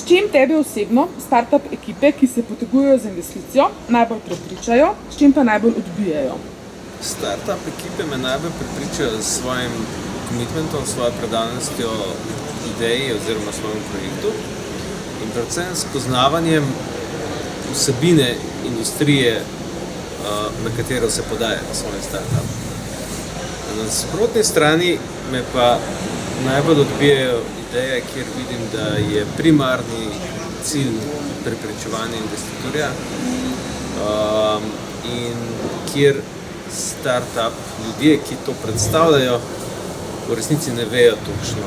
S čim tebe osebno startup ekipe, ki se potegujejo za investicijo, najbolj prepričajo, s čim pa najbolj odbijajo? Startup ekipe me najbolj prepričajo s svojim commitmentom, svojo predanostjo ideji oziroma svojemu projektu in predvsem s poznavanjem vsebine industrije, na katero se podaja svoj startup. Na nasprotni strani me pa najbolj odbijajo ideje, kjer vidim, da je primarni cilj preprečevanje investitorja in kjer startup, ljudje, ki to predstavljajo, v resnici ne vejo točno,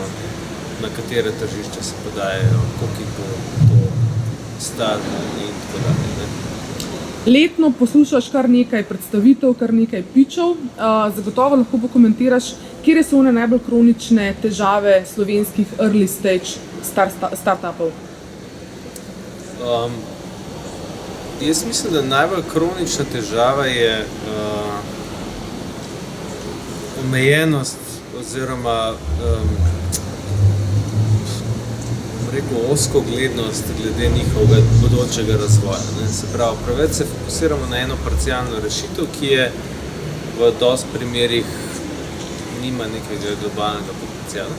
na katere tržišče se podajajo, koliko jih bo to stalo in tako dalje. Letno poslušaš kar nekaj predstavitev, kar nekaj pitchov. Zagotovo lahko pokomentiraš, kje so one najbolj kronične težave slovenskih early stage startupov? Jaz mislim, da najbolj kronična težava je omejenost oziroma ozkoglednost glede njihovega bodočega razvoja. Se pravi, preveč se fokusiramo na eno parcialno rešitev, ki je v dosti primerih nima nekega globalnega potenciala.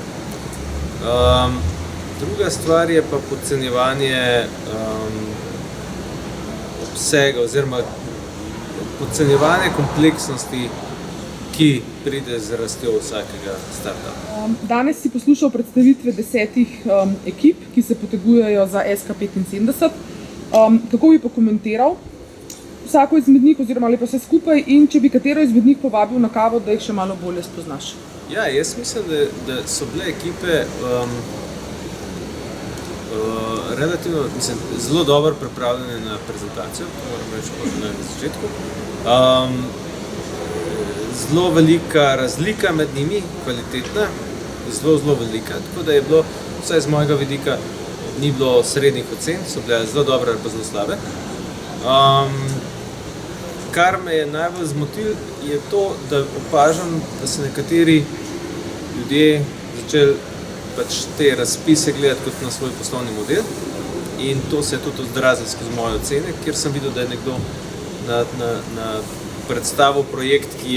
Druga stvar je pa podcenjevanje obsega oziroma podcenjevanje kompleksnosti, ki pride z rastjo vsakega startupa. Danes si poslušal predstavitve 10 ekip, ki se potegujejo za SK75. Kako bi pokomentiral vsako izmed njih oziroma ali pa vse skupaj in če bi katero izmed njih povabil na kavo, da jih še malo bolje spoznaš? Ja, jaz mislim, da so bile ekipe relativno, zelo dobro pripravljene na prezentacijo, to moram reči na začetku. Zelo velika razlika med njimi, kvalitetna, zelo velika, tako da je bilo, vsaj z mojega vidika, ni bilo srednjih ocen, so bile zelo dobre ali pa zelo slabe. Kar me je najbolj zmotilo, je to, da opažam, da se nekateri ljudje začeli te razpise gledati kot na svoj poslovni model in to se je tudi odrazilo skozi moje ocene, kjer sem videl, da je nekdo na predstavil projekt, ki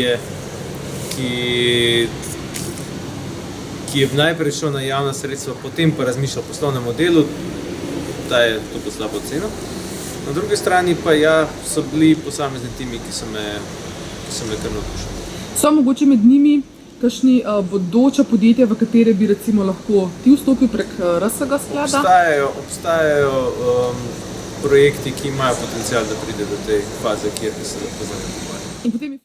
je najprej šel na javna sredstva, potem pa razmišljal o poslovnem modelu, da je to po slabo oceno. Na drugi strani pa so bili posamezni timi, ki so me kar navdušili. So mogoče med njimi kakšni bodoča podjetja, v katere bi recimo lahko ti vstopil prek RSG sklada? Obstajajo projekti, ki imajo potencial, da pride do te faze, kjer bi se lahko zanimali.